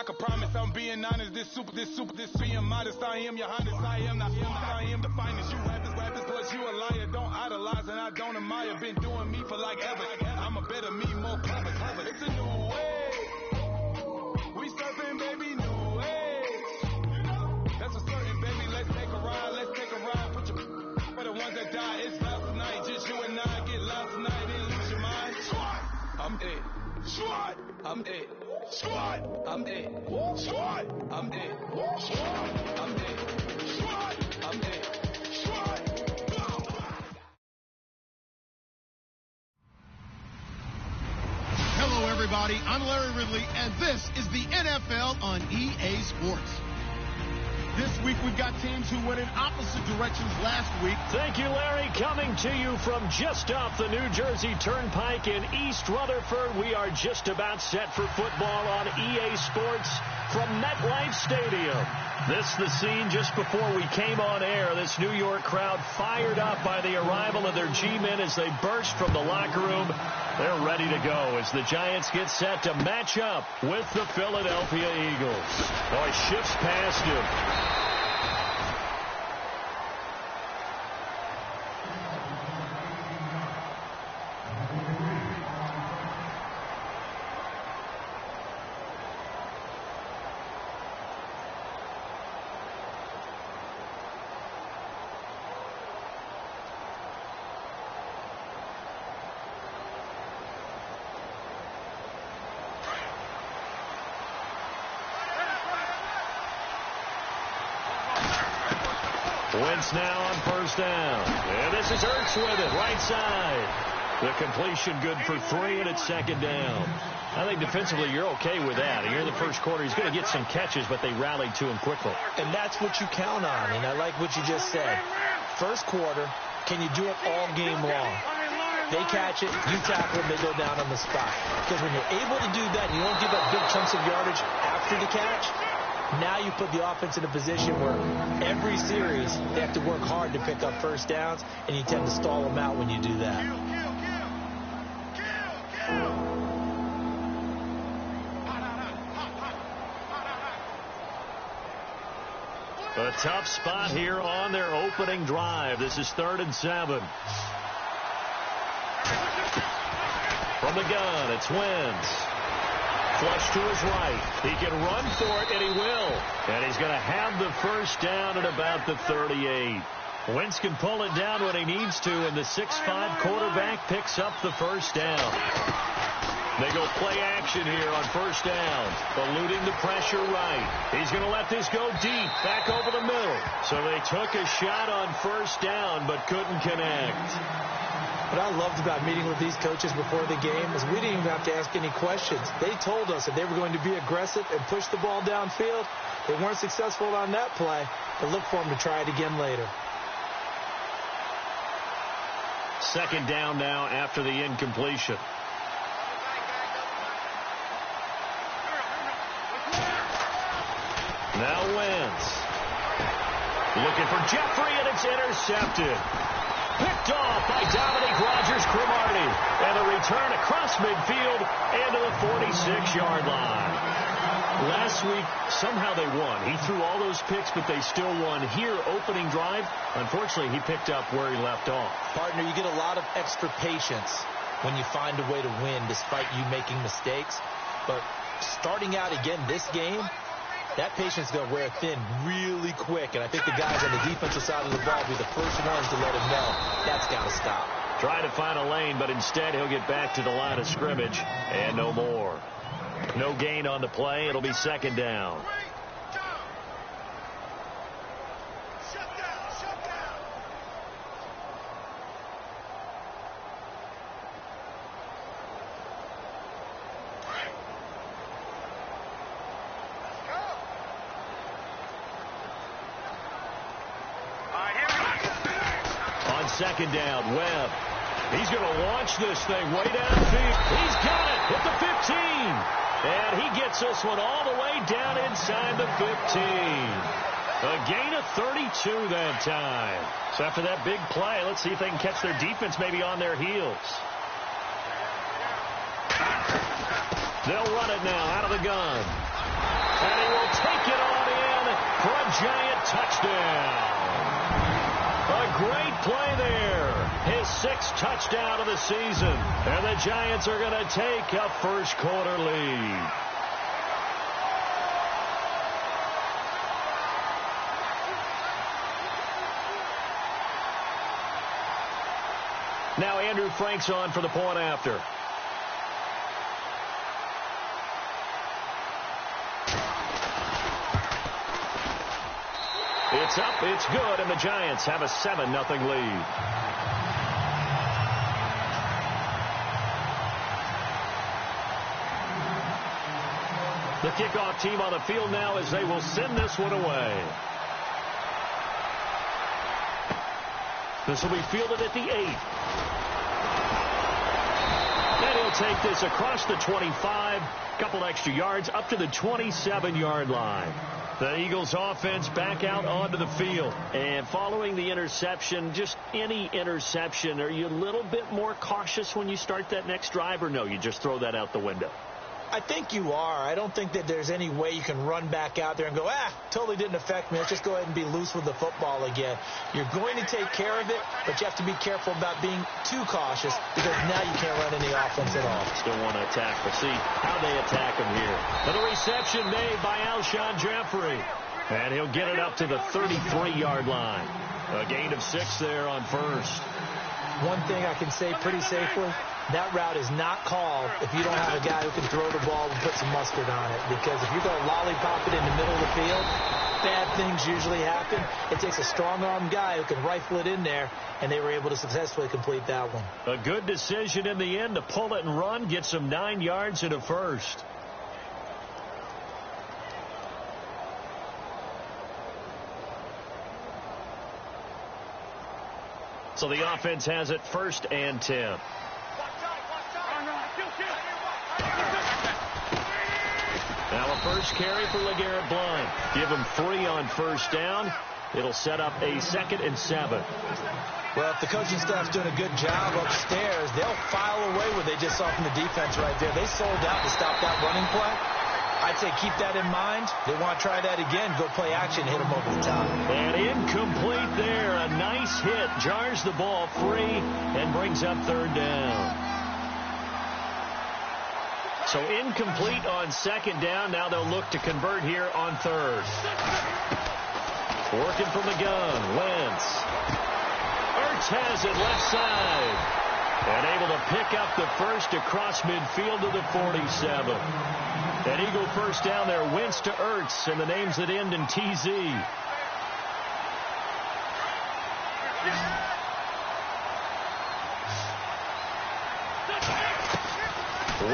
I can promise I'm being honest. This being modest. I am your highness. I am not him. I am the finest. You rappers, plus you a liar. Don't idolize and I don't admire. Been doing me for like ever. I'm a better me, more clever. It's a new way. We surfing, baby, new way. That's a certain, baby. Let's take a ride. Put your for the ones that die. It's last tonight. Just you and I get lost tonight. Didn't lose your mind. I'm dead. I'm dead. I'm dead. I'm dead. I'm dead. I'm dead. Hello, everybody. I'm Larry Ridley, and this is the NFL on EA Sports. This week, we've got teams who went in opposite directions last week. Thank you, Larry. Coming to you from just off the New Jersey Turnpike in East Rutherford. We are just about set for football on EA Sports from MetLife Stadium. This is the scene just before we came on air. This New York crowd fired up by the arrival of their G-men as they burst from the locker room. They're ready to go as the Giants get set to match up with the Philadelphia Eagles. Oh, he shifts past him. Wentz now on first down. And this is Ertz with it, right side. The completion good for 3, and it's second down. I think defensively you're okay with that. Here in the first quarter, he's going to get some catches, but they rallied to him quickly. And that's what you count on, and I like what you just said. First quarter, can you do it all game long? They catch it, you tackle them, they go down on the spot. Because when you're able to do that, you won't give up big chunks of yardage after the catch. Now you put the offense in a position where every series they have to work hard to pick up first downs, and you tend to stall them out when you do that. A tough spot here on their opening drive. This is 3rd and 7. From the gun, it's Wentz. Flush to his right. He can run for it, and he will. And he's going to have the first down at about the 38. Wentz can pull it down when he needs to, and the 6'5" quarterback picks up the first down. They go play action here on first down. Eluding the pressure right. He's going to let this go deep, back over the middle. So they took a shot on first down, but couldn't connect. What I loved about meeting with these coaches before the game is we didn't even have to ask any questions. They told us that they were going to be aggressive and push the ball downfield. They weren't successful on that play, but look for them to try it again later. Second down now after the incompletion. Now Wentz. Looking for Jeffrey, and it's intercepted. Picked off by Dominique Rodgers-Cromartie. And a return across midfield and to the 46-yard line. Last week, somehow they won. He threw all those picks, but they still won. Here, opening drive, unfortunately, he picked up where he left off. Partner, you get a lot of extra patience when you find a way to win despite you making mistakes. But starting out again this game, that patience is going to wear thin really quick, and I think the guys on the defensive side of the ball will be the first ones to let him know that's got to stop. Trying to find a lane, but instead he'll get back to the line of scrimmage, and no more. No gain on the play. It'll be second down. Second down, Webb. He's going to launch this thing way downfield. He's got it at the 15. And he gets this one all the way down inside the 15. A gain of 32 that time. So after that big play, let's see if they can catch their defense maybe on their heels. They'll run it now out of the gun. giant touchdown. A great play there. His 6th touchdown of the season. And the Giants are going to take a first quarter lead. Now Andrew Frank's on for the point after. It's up, it's good, and the Giants have a 7-0 lead. The kickoff team on the field now as they will send this one away. This will be fielded at the 8. And he'll take this across the 25, couple extra yards up to the 27-yard line. The Eagles offense back out onto the field. And following the interception, just any interception, are you a little bit more cautious when you start that next drive, or no, you just throw that out the window? I think you are. I don't think that there's any way you can run back out there and go, totally didn't affect me. Let's just go ahead and be loose with the football again. You're going to take care of it, but you have to be careful about being too cautious because now you can't run any offense at all. Still want to attack, but see how they attack him here. And the reception made by Alshon Jeffrey. And he'll get it up to the 33-yard line. A gain of 6 there on first. One thing I can say pretty safely, that route is not called if you don't have a guy who can throw the ball and put some mustard on it. Because if you're going to lollipop it in the middle of the field, bad things usually happen. It takes a strong-armed guy who can rifle it in there, and they were able to successfully complete that one. A good decision in the end to pull it and run, get some 9 yards and a first. So the offense has it 1st and 10. Now a first carry for LeGarrette Blount. Give him 3 on first down. It'll set up a 2nd and 7. Well, if the coaching staff's doing a good job upstairs, they'll file away what they just saw from the defense right there. They sold out to stop that running play. I'd say keep that in mind. They want to try that again. Go play action, hit them over the top. And incomplete there. A nice hit. Jars the ball free and brings up 3rd down. So incomplete on 2nd down. Now they'll look to convert here on 3rd. Working from the gun. Wentz. Ertz has it left side. And able to pick up the first across midfield to the 47. An Eagle first down there. Wentz to Ertz, and the names that end in TZ.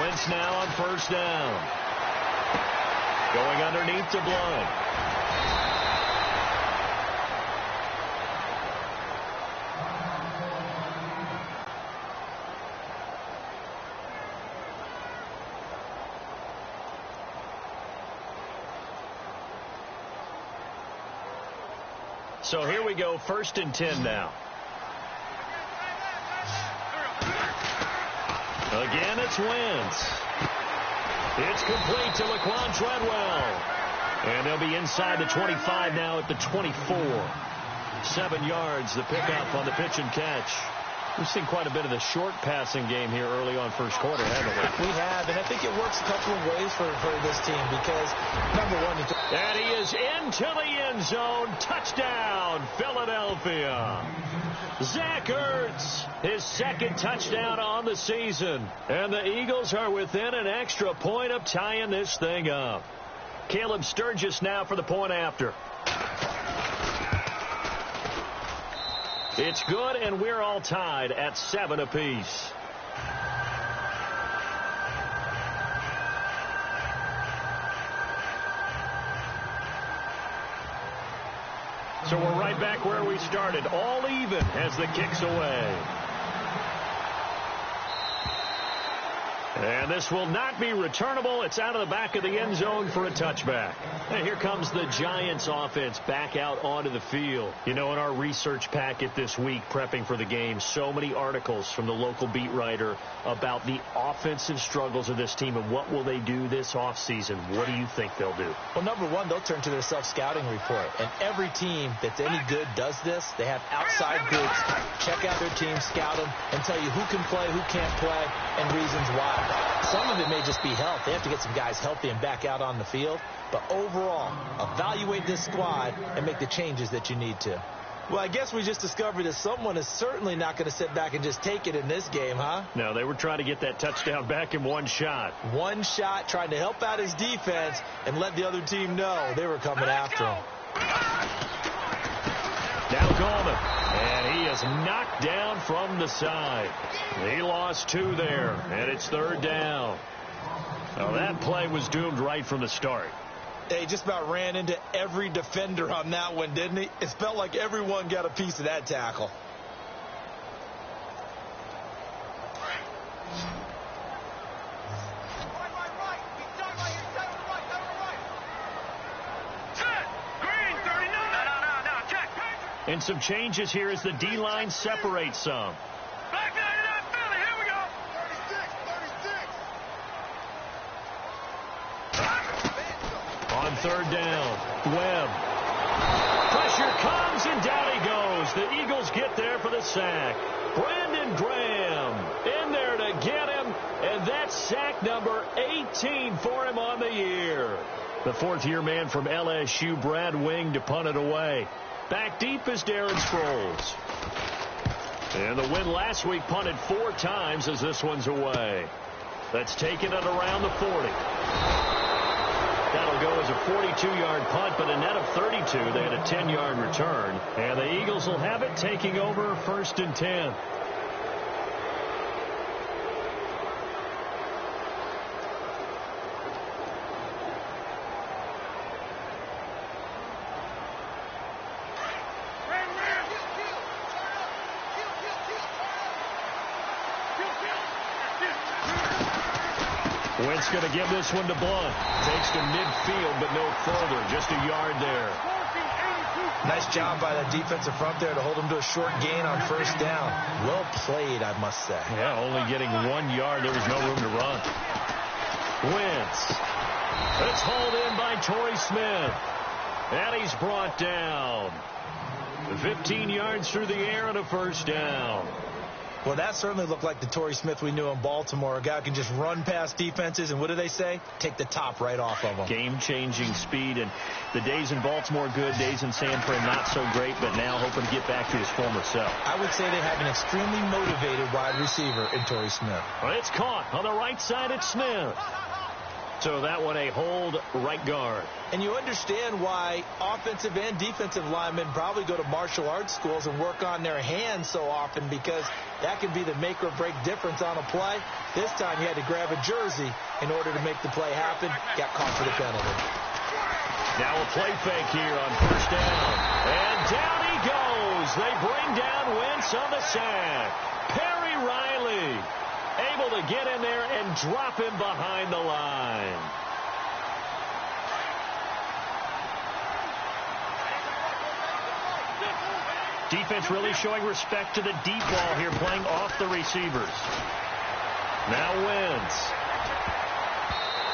Wentz now on first down. Going underneath to Blount. So here we go, 1st and 10 now. Again, it's Wentz. It's complete to Laquan Treadwell. And they'll be inside the 25 now at the 24. 7 yards, the pickup on the pitch and catch. We've seen quite a bit of the short passing game here early on first quarter, haven't we? We have, and I think it works a couple of ways for this team because, number one, and he is into the end zone. Touchdown, Philadelphia. Zach Ertz, his 2nd touchdown on the season. And the Eagles are within an extra point of tying this thing up. Caleb Sturgis now for the point after. It's good, and we're all tied at 7 apiece. So we're right back where we started, all even as the kick's away. And this will not be returnable. It's out of the back of the end zone for a touchback. And here comes the Giants offense back out onto the field. You know, in our research packet this week, prepping for the game, so many articles from the local beat writer about the offensive struggles of this team and what will they do this offseason. What do you think they'll do? Well, number one, they'll turn to their self-scouting report. And every team that's any good does this. They have outside groups, check out their team, scout them, and tell you who can play, who can't play, and reasons why. Some of it may just be health. They have to get some guys healthy and back out on the field. But overall, evaluate this squad and make the changes that you need to. Well, I guess we just discovered that someone is certainly not going to sit back and just take it in this game, huh? No, they were trying to get that touchdown back in one shot. One shot, trying to help out his defense and let the other team know they were coming after him. Now Gallman, and he is knocked down from the side. He lost 2 there, and it's 3rd down. Now that play was doomed right from the start. He just about ran into every defender on that one, didn't he? It felt like everyone got a piece of that tackle. And some changes here as the D-line separates some. Back 99 Philly, here we go. 36. On 3rd down, Webb. Pressure comes, and down he goes. The Eagles get there for the sack. Brandon Graham in there to get him, and that's sack number 18 for him on the year. The 4th-year man from LSU, Brad Wing, to punt it away. Back deep is Darren Sproles. And the win last week punted 4 times as this one's away. That's taken it around the 40. That'll go as a 42-yard punt, but a net of 32. They had a 10-yard return. And the Eagles will have it, taking over 1st and 10. Wentz going to give this one to Blunt. Takes to midfield, but no further. Just a yard there. Nice job by that defensive front there to hold him to a short gain on 1st down. Well played, I must say. Yeah, only getting 1 yard. There was no room to run. Wentz. It's hauled in by Torrey Smith. And he's brought down. 15 yards through the air and a 1st down. Well, that certainly looked like the Torrey Smith we knew in Baltimore. A guy who can just run past defenses, and what do they say? Take the top right off of them. Game-changing speed, and the days in Baltimore good, days in San Fran not so great, but now hoping to get back to his former self. I would say they have an extremely motivated wide receiver in Torrey Smith. Well, it's caught on the right side. It's Smith. So that one a hold right guard. And you understand why offensive and defensive linemen probably go to martial arts schools and work on their hands so often, because that can be the make or break difference on a play. This time he had to grab a jersey in order to make the play happen. Got caught for the penalty. Now a play fake here on 1st down. And down he goes. They bring down Wentz on the sack. Perry Riley able to get in there and drop him behind the line. Defense really showing respect to the deep ball here, playing off the receivers. Now Wentz.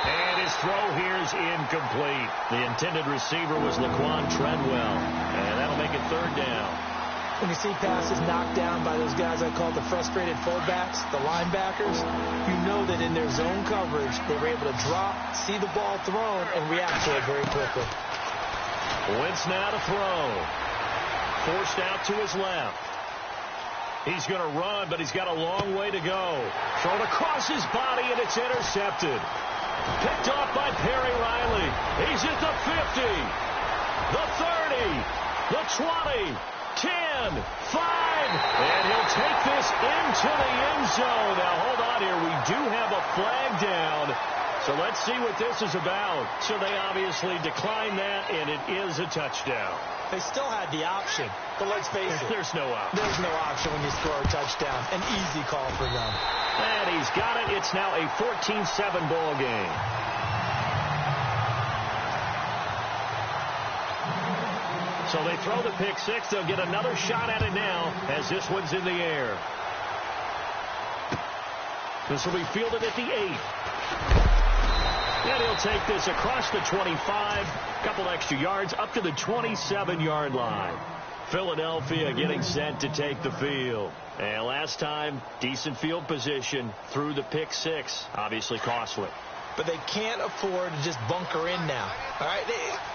And his throw here is incomplete. The intended receiver was Laquan Treadwell. And that'll make it 3rd down. When you see passes knocked down by those guys I call the frustrated fullbacks, the linebackers, you know that in their zone coverage, they were able to drop, see the ball thrown, and react to it very quickly. Wentz now to throw. Forced out to his left. He's going to run, but he's got a long way to go. Thrown across his body, and it's intercepted. Picked off by Perry Riley. He's at the 50, the 30, the 20, 10, 5, and he'll take this into the end zone. Now, hold on here. We do have a flag down, so let's see what this is about. So they obviously declined that, and it is a touchdown. They still had the option, but let's face it. There's no option. There's no option when you score a touchdown. An easy call for them. And he's got it. It's now a 14-7 ball game. So they throw the pick six. They'll get another shot at it now as this one's in the air. This will be fielded at the 8. And he'll take this across the 25. Couple extra yards up to the 27-yard line. Philadelphia getting set to take the field. And last time, decent field position through the pick six. Obviously costly. But they can't afford to just bunker in now. All right,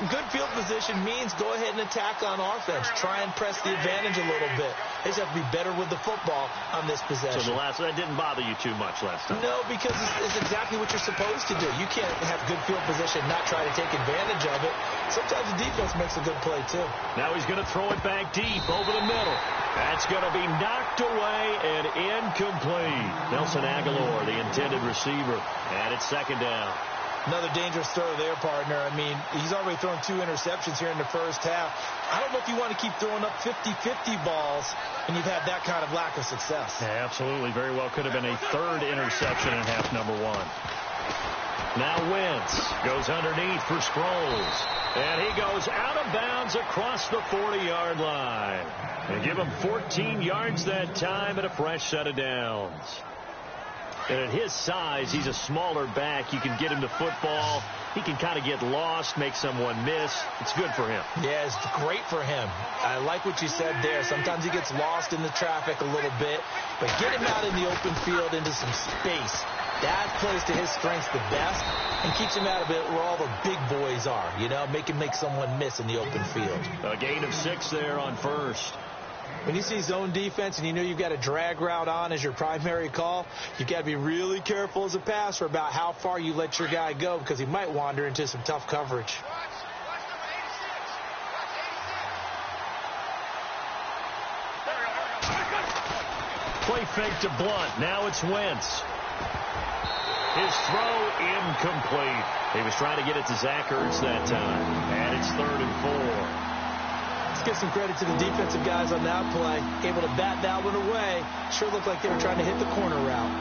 good field position means go ahead and attack on offense. Try and press the advantage a little bit. They just have to be better with the football on this possession. So that didn't bother you too much last time? No, because it's exactly what you're supposed to do. You can't have good field position and not try to take advantage of it. Sometimes the defense makes a good play, too. Now he's going to throw it back deep over the middle. That's going to be knocked away and incomplete. Nelson Aguilar, the intended receiver, and it's second down. Another dangerous throw there, partner. I mean, he's already thrown 2 interceptions here in the first half. I don't know if you want to keep throwing up 50-50 balls when you've had that kind of lack of success. Yeah, absolutely. Very well could have been a third interception in half number 1. Now Wentz goes underneath for Sproles. And he goes out of bounds across the 40-yard line. And give him 14 yards that time and a fresh set of downs. And at his size, he's a smaller back. You can get him to football. He can kind of get lost, make someone miss. It's good for him. Yeah, it's great for him. I like what you said there. Sometimes he gets lost in the traffic a little bit. But get him out in the open field into some space. That plays to his strengths the best and keeps him out of it where all the big boys are. You know, make someone miss in the open field. A gain of 6 there on first. When you see zone defense and you know you've got a drag route on as your primary call, you've got to be really careful as a passer about how far you let your guy go because he might wander into some tough coverage. Play fake to Blunt. Now it's Wentz. His throw incomplete. He was trying to get it to Zach Ertz that time. And it's 3rd and 4. Let's give some credit to the defensive guys on that play. Able to bat that one away. Sure looked like they were trying to hit the corner route.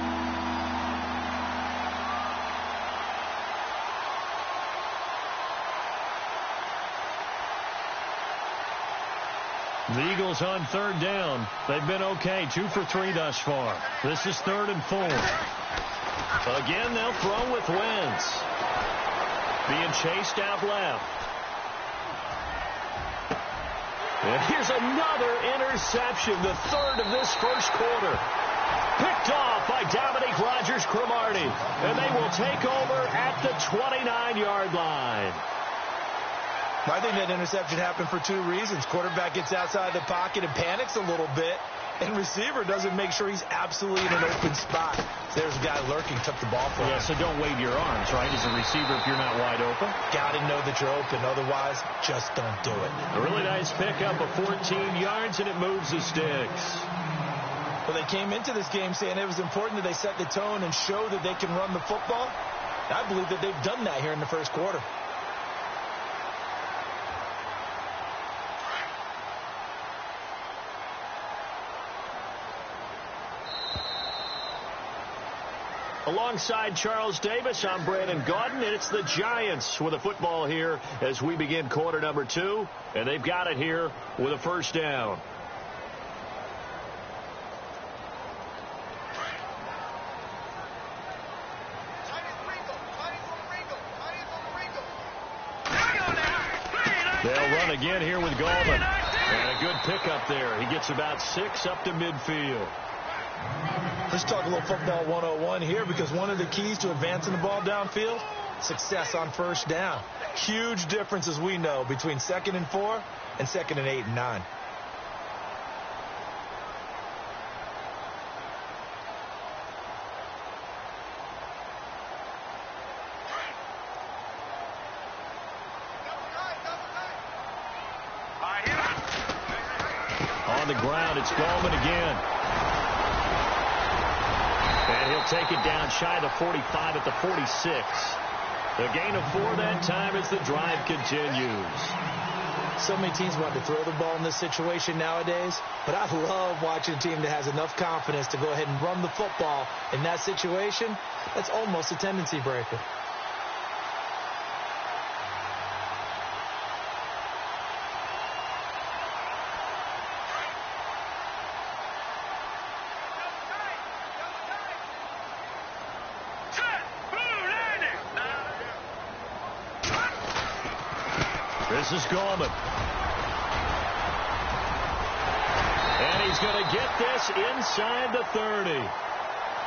The Eagles on 3rd down. They've been okay. 2 for 3 thus far. This is 3rd and 4. Again, they'll throw with Wentz. Being chased out left. And here's another interception, the 3rd of this first quarter. Picked off by Dominique Rodgers-Cromartie. And they will take over at the 29-yard line. I think that interception happened for 2 reasons. Quarterback gets outside the pocket and panics a little bit. And receiver doesn't make sure he's absolutely in an open spot. There's a guy lurking, took the ball from him. Yeah, so don't wave your arms, right, as a receiver if you're not wide open. Got to know that you're open. Otherwise, just don't do it. A really nice pickup of 14 yards, and it moves the sticks. Well, they came into this game saying it was important that they set the tone and show that they can run the football. I believe that they've done that here in the first quarter. Alongside Charles Davis, I'm Brandon Gaudin, and it's the Giants with a football here as we begin quarter number 2, and they've got it here with a first down. They'll run again here with Gallman, and a good pickup there. He gets about 6 up to midfield. Let's talk a little football 101 here because one of the keys to advancing the ball downfield, success on first down. Huge difference, as we know, between 2nd and 4 and 2nd and 8 and 9. On the ground, it's Gallman again. And he'll take it down shy of the 45 at the 46. A gain of 4 that time as the drive continues. So many teams want to throw the ball in this situation nowadays, but I love watching a team that has enough confidence to go ahead and run the football in that situation. That's almost a tendency breaker. This is Gallman. And he's going to get this inside the 30.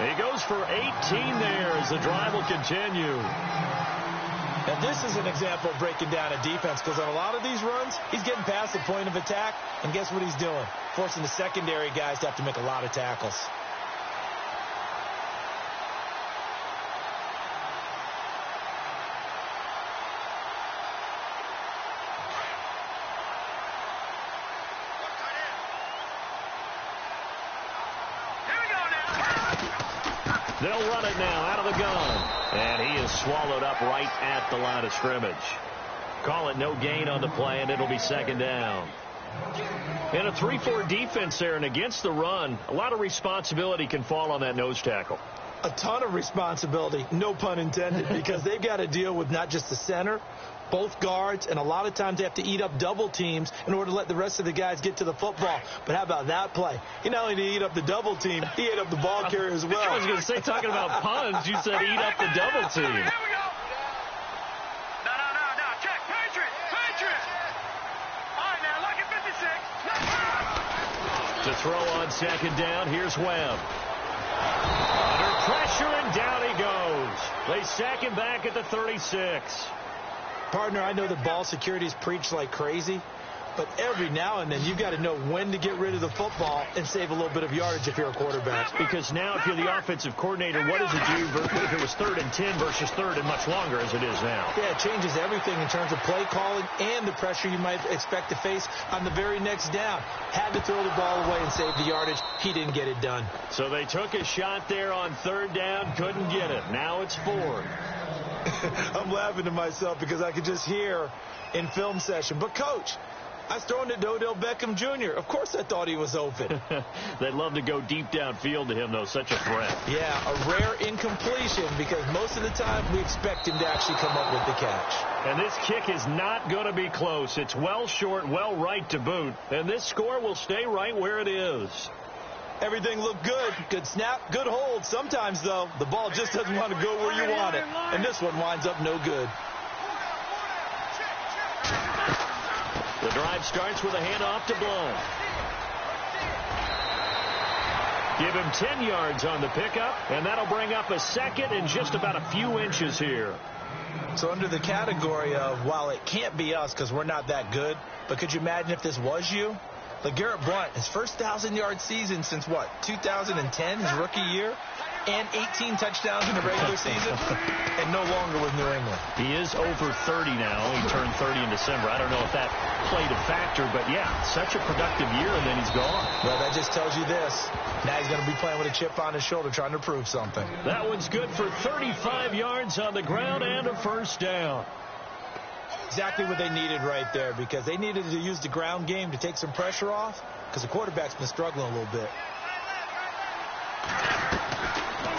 He goes for 18 there as the drive will continue. Now, this is an example of breaking down a defense, because on a lot of these runs, he's getting past the point of attack, and guess what he's doing? Forcing the secondary guys to have to make a lot of tackles. They'll run it now out of the gun. And he is swallowed up right at the line of scrimmage. Call it no gain on the play, and it'll be second down. In a 3-4 defense there, and against the run, a lot of responsibility can fall on that nose tackle. A ton of responsibility, no pun intended, because they've got to deal with not just the center, both guards, and a lot of times they have to eat up double teams in order to let the rest of the guys get to the football. But how about that play? He not only did he eat up the double team, he ate up the ball carrier as well. I was going to say, talking about puns, you said eat up the double team. Here we go. No. Check. Patriots. All right, now, look at 56. To throw on second down, here's Webb. Under pressure, and down he goes. They sack him back at the 36. Partner, I know that ball security is preached like crazy, but every now and then you've got to know when to get rid of the football and save a little bit of yardage if you're a quarterback. Because now if you're the offensive coordinator, what does it do if it was 3rd and 10 versus 3rd and much longer as it is now? Yeah, it changes everything in terms of play calling and the pressure you might expect to face on the very next down. Had to throw the ball away and save the yardage. He didn't get it done. So they took a shot there on 3rd down, couldn't get it. Now it's 4th. I'm laughing to myself because I could just hear in film session. But, Coach, I was throwing it to Odell Beckham Jr. Of course I thought he was open. They'd love to go deep downfield to him, though. Such a threat. Yeah, a rare incompletion because most of the time we expect him to actually come up with the catch. And this kick is not going to be close. It's well short, well right to boot. And this score will stay right where it is. Everything looked good. Good snap, good hold. Sometimes, though, the ball just doesn't want to go where you want it. And this one winds up no good. The drive starts with a handoff to Blunt. Give him 10 yards on the pickup, and that'll bring up a second and just about a few inches here. So under the category of, while it can't be us because we're not that good, but could you imagine if this was you? LeGarrette Blount, his first 1,000-yard season since, 2010, his rookie year, and 18 touchdowns in the regular season, and no longer with New England. He is over 30 now. He turned 30 in December. I don't know if that played a factor, but, yeah, such a productive year, and then he's gone. Well, that just tells you this. Now he's going to be playing with a chip on his shoulder trying to prove something. That one's good for 35 yards on the ground and a first down. Exactly what they needed right there, because they needed to use the ground game to take some pressure off, because the quarterback's been struggling a little bit.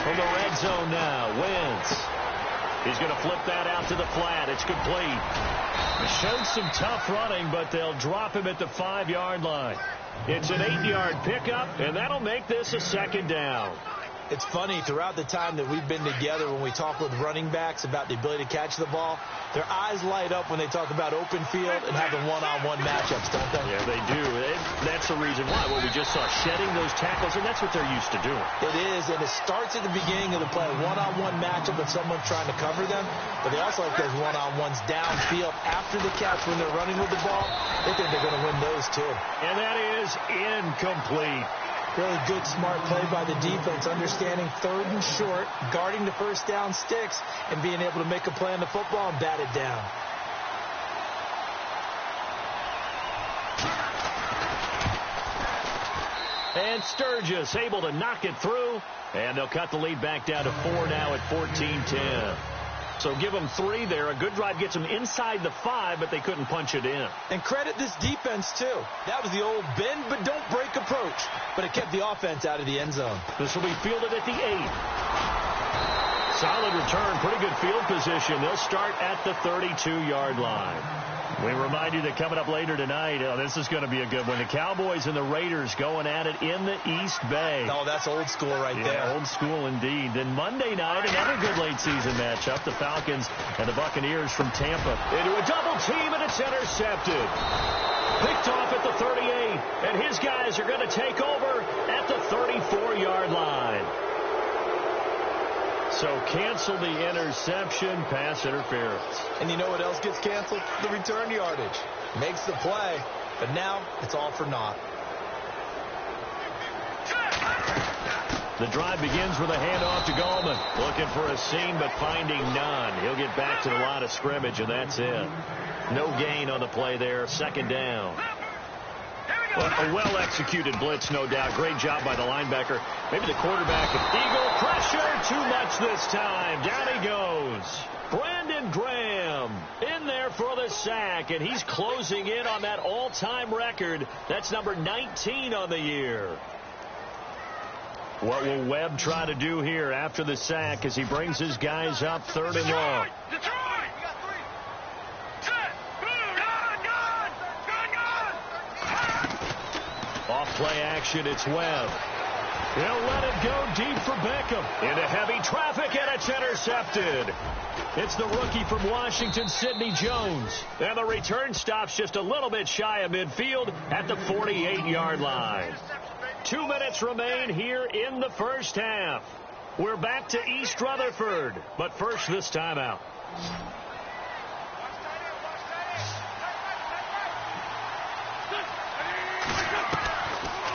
From the red zone now, Wentz. He's going to flip that out to the flat. It's complete. Showed some tough running, but they'll drop him at the 5-yard line. It's an 8-yard pickup, and that'll make this a second down. It's funny, throughout the time that we've been together, when we talk with running backs about the ability to catch the ball, their eyes light up when they talk about open field and having one-on-one matchups, don't they? Yeah, they do. That's the reason why. Well, we just saw shedding those tackles, and that's what they're used to doing. It is, and it starts at the beginning of the play, a one-on-one matchup with someone trying to cover them, but they also like those one-on-ones downfield after the catch when they're running with the ball. They think they're going to win those, too. And that is incomplete. Really good, smart play by the defense, understanding 3rd and short, guarding the first down sticks, and being able to make a play on the football and bat it down. And Sturgis able to knock it through, and they'll cut the lead back down to 4 now at 14-10. So give them 3 there. A good drive gets them inside the 5, but they couldn't punch it in. And credit this defense, too. That was the old bend but don't break approach, but it kept the offense out of the end zone. This will be fielded at the 8. Solid return, pretty good field position. They'll start at the 32-yard line. We remind you that coming up later tonight, this is going to be a good one. The Cowboys and the Raiders going at it in the East Bay. Oh, that's old school right there. Old school indeed. Then Monday night, another good late-season matchup. The Falcons and the Buccaneers from Tampa into a double team, and it's intercepted. Picked off at the 38, and his guys are going to take over at the 34-yard line. So cancel the interception, pass interference. And you know what else gets canceled? The return yardage. Makes the play, but now it's all for naught. The drive begins with a handoff to Gallman. Looking for a seam, but finding none. He'll get back to the line of scrimmage, and that's it. No gain on the play there. Second down. Well, a well-executed blitz, no doubt. Great job by the linebacker. Maybe the quarterback. Eagle pressure. Too much this time. Down he goes. Brandon Graham in there for the sack, and he's closing in on that all-time record. That's number 19 on the year. What will Webb try to do here after the sack as he brings his guys up 3rd and long? Off play action, it's Webb. He'll let it go deep for Beckham. Into heavy traffic, and it's intercepted. It's the rookie from Washington, Sidney Jones. And the return stops just a little bit shy of midfield at the 48-yard line. 2 minutes remain here in the first half. We're back to East Rutherford, but first this timeout.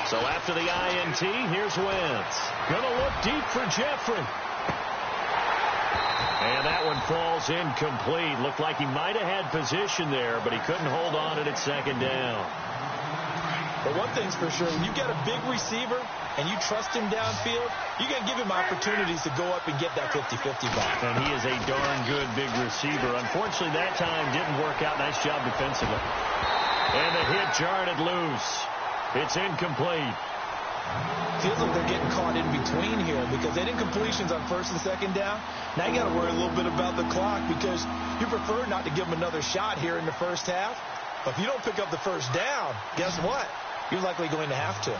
So after the INT, here's Wentz. Gonna look deep for Jeffrey. And that one falls incomplete. Looked like he might have had position there, but he couldn't hold on it at second down. But one thing's for sure, when you get a big receiver and you trust him downfield, you got to give him opportunities to go up and get that 50-50 ball. And he is a darn good big receiver. Unfortunately, that time didn't work out. Nice job defensively. And the hit jarred it loose. It's incomplete. Feels like they're getting caught in between here because they did completions on 1st and 2nd down. Now you got to worry a little bit about the clock because you prefer not to give them another shot here in the first half. But if you don't pick up the 1st down, guess what? You're likely going to have to.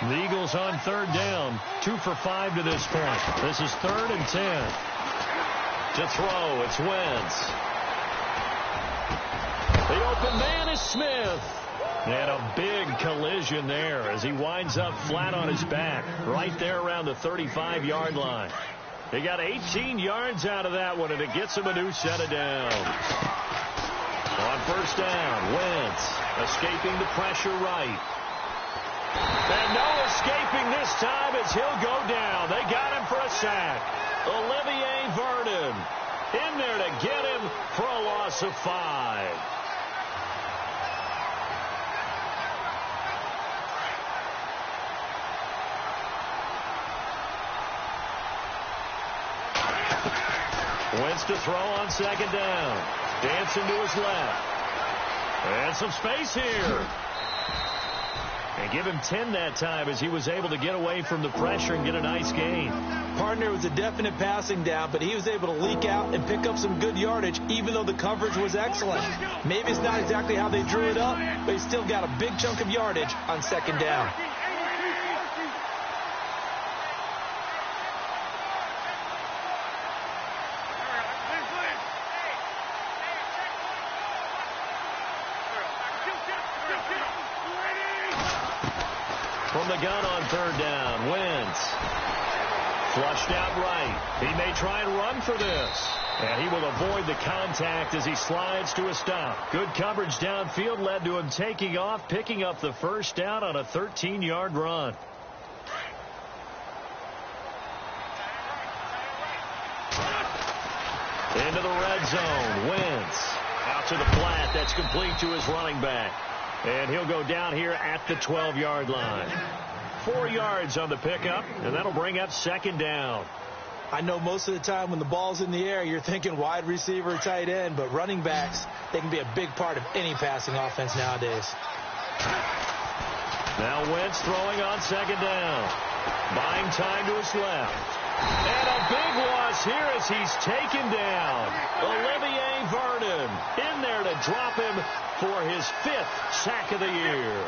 The Eagles on 3rd down. 2 for 5 to this point. This is 3rd and 10. To throw, it's Wentz. The open man is Smith. And a big collision there as he winds up flat on his back right there around the 35-yard line. They got 18 yards out of that one, and it gets him a new set of downs. On 1st down, Wentz escaping the pressure right. And no escaping this time as he'll go down. They got him for a sack. Olivier Vernon in there to get him for a loss of 5. Wentz to throw on 2nd down. Dancing to his left. And some space here. And give him 10 that time as he was able to get away from the pressure and get a nice gain. Partner was a definite passing down, but he was able to leak out and pick up some good yardage, even though the coverage was excellent. Maybe it's not exactly how they drew it up, but he still got a big chunk of yardage on 2nd down. From the gun on 3rd down, Wentz. Flushed out right. He may try and run for this. And he will avoid the contact as he slides to a stop. Good coverage downfield led to him taking off, picking up the 1st down on a 13-yard run. Into the red zone, Wentz. Out to the flat, that's complete to his running back. And he'll go down here at the 12-yard line. 4 yards on the pickup, and that'll bring up 2nd down. I know most of the time when the ball's in the air, you're thinking wide receiver, tight end, but running backs, they can be a big part of any passing offense nowadays. Now Wentz throwing on second down. Buying time to his left. And a big loss here as he's taken down. Olivier Vernon in there to drop him for his 5th sack of the year.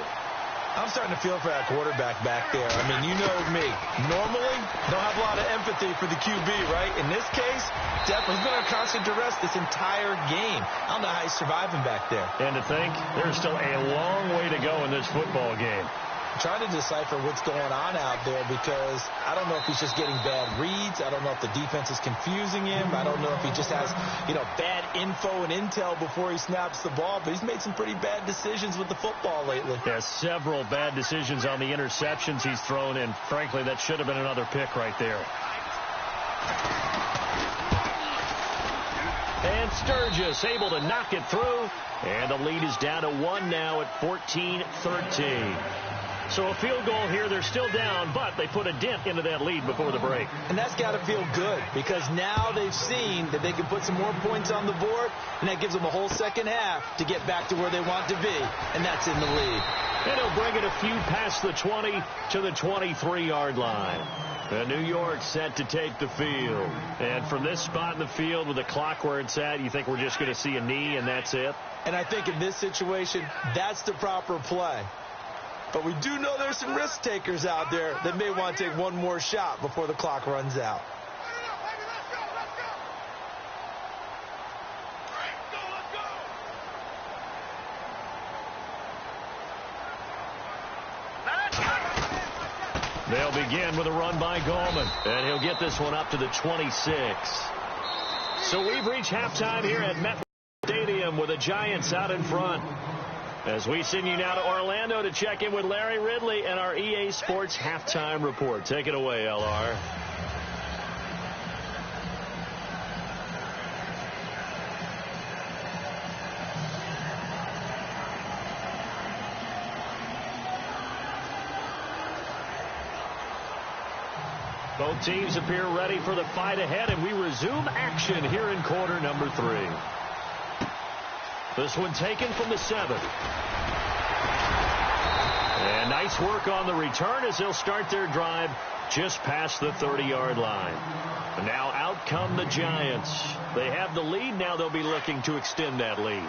I'm starting to feel for that quarterback back there. I mean, you know me. Normally, don't have a lot of empathy for the QB, right? In this case, definitely he's been under constant duress this entire game. I don't know how he's surviving back there. And to think, there's still a long way to go in this football game. I'm trying to decipher what's going on out there because I don't know if he's just getting bad reads. I don't know if the defense is confusing him. I don't know if he just has, bad info and intel before he snaps the ball. But he's made some pretty bad decisions with the football lately. Yeah, several bad decisions on the interceptions he's thrown, and frankly, that should have been another pick right there. And Sturgis able to knock it through, and the lead is down to 1 now at 14-13. So a field goal here, they're still down, but they put a dent into that lead before the break. And that's got to feel good because now they've seen that they can put some more points on the board, and that gives them a whole second half to get back to where they want to be, and that's in the lead. And he'll bring it a few past the 20 to the 23-yard line. And New York set to take the field. And from this spot in the field with the clock where it's at, you think we're just going to see a knee and that's it? And I think in this situation, that's the proper play. But we do know there's some risk takers out there that may want to take one more shot before the clock runs out. They'll begin with a run by Gallman, and he'll get this one up to the 26. So we've reached halftime here at MetLife Stadium with the Giants out in front. As we send you now to Orlando to check in with Larry Ridley and our EA Sports Halftime Report. Take it away, LR. Both teams appear ready for the fight ahead, and we resume action here in quarter number 3. This one taken from the 7. And nice work on the return as they'll start their drive just past the 30-yard line. And now out come the Giants. They have the lead. Now they'll be looking to extend that lead.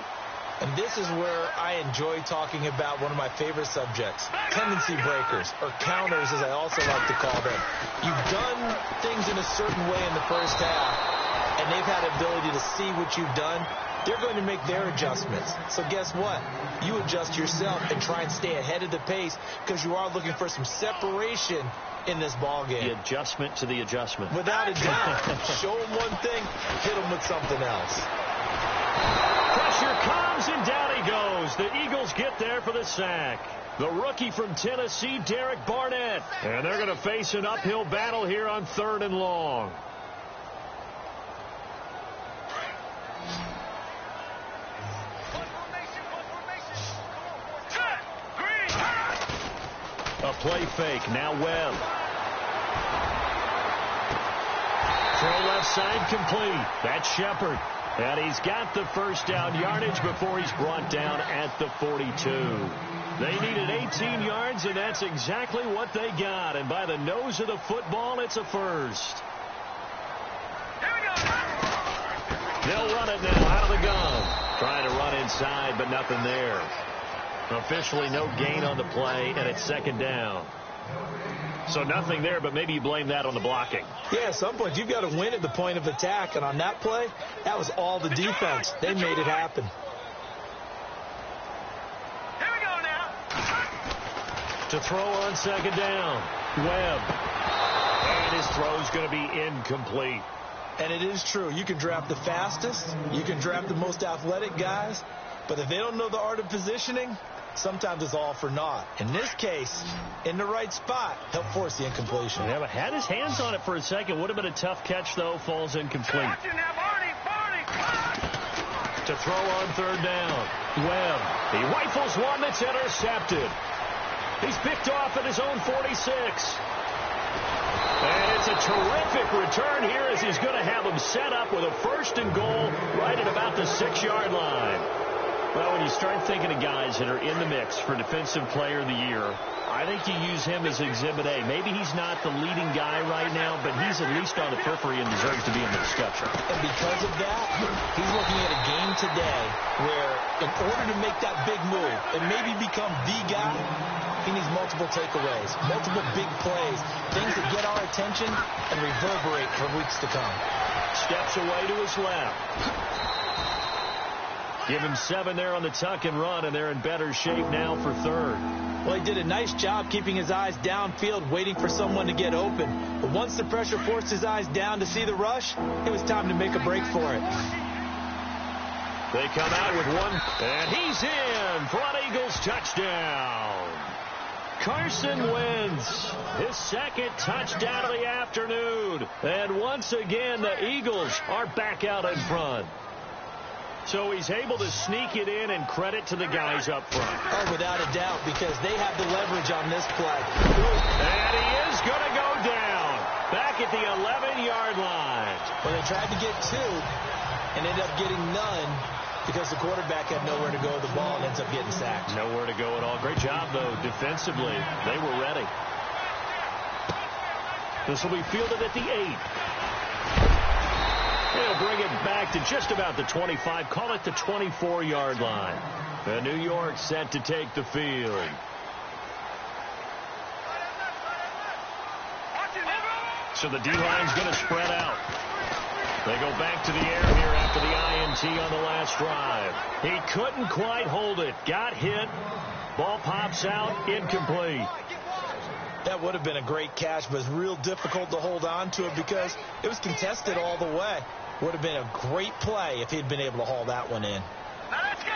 And this is where I enjoy talking about one of my favorite subjects, tendency breakers, or counters as I also like to call them. You've done things in a certain way in the first half, and they've had the ability to see what you've done. They're going to make their adjustments. So guess what? You adjust yourself and try and stay ahead of the pace because you are looking for some separation in this ball game. The adjustment to the adjustment. Without a doubt. Show them one thing, hit them with something else. Pressure comes, and down he goes. The Eagles get there for the sack. The rookie from Tennessee, Derek Barnett. And they're going to face an uphill battle here on 3rd and long. A play fake. Now Webb. Throw left side complete. That's Shepard. And he's got the first down yardage before he's brought down at the 42. They needed 18 yards, and that's exactly what they got. And by the nose of the football, it's a first. They'll run it now out of the gun. Trying to run inside, but nothing there. Officially no gain on the play, and it's 2nd down. So nothing there, but maybe you blame that on the blocking. Yeah, at some point you've got to win at the point of attack, and on that play, that was all the defense. They made it happen. Here we go now. To throw on 2nd down, Webb. And his throw's going to be incomplete. And it is true. You can draft the fastest. You can draft the most athletic guys. But if they don't know the art of positioning, sometimes it's all for naught. In this case, in the right spot, he'll force the incompletion. Yeah, but had his hands on it for a second. Would have been a tough catch, though. Falls incomplete. To throw on 3rd down, Webb. He rifles one that's intercepted. He's picked off at his own 46. And it's a terrific return here as he's going to have him set up with a 1st and goal right at about the 6-yard line. Well, when you start thinking of guys that are in the mix for Defensive Player of the Year, I think you use him as Exhibit A. Maybe he's not the leading guy right now, but he's at least on the periphery and deserves to be in the discussion. And because of that, he's looking at a game today where in order to make that big move and maybe become the guy, he needs multiple takeaways, multiple big plays, things that get our attention and reverberate for weeks to come. Steps away to his left. Give him 7 there on the tuck and run, and they're in better shape now for 3rd. Well, he did a nice job keeping his eyes downfield, waiting for someone to get open. But once the pressure forced his eyes down to see the rush, it was time to make a break for it. They come out with one, and he's in for an Eagles touchdown. Carson Wentz, his 2nd touchdown of the afternoon. And once again, the Eagles are back out in front. So he's able to sneak it in, and credit to the guys up front. Oh, without a doubt, because they have the leverage on this play. And he is going to go down back at the 11-yard line. Well, they tried to get 2 and ended up getting none because the quarterback had nowhere to go with the ball and ends up getting sacked. Nowhere to go at all. Great job, though, defensively. They were ready. This will be fielded at the 8. They'll bring it back to just about the 25. Call it the 24-yard line. And New York set to take the field. So the D-line's going to spread out. They go back to the air here after the INT on the last drive. He couldn't quite hold it. Got hit. Ball pops out. Incomplete. That would have been a great catch, but it's real difficult to hold on to it because it was contested all the way. Would have been a great play if he'd been able to haul that one in. Now let's go.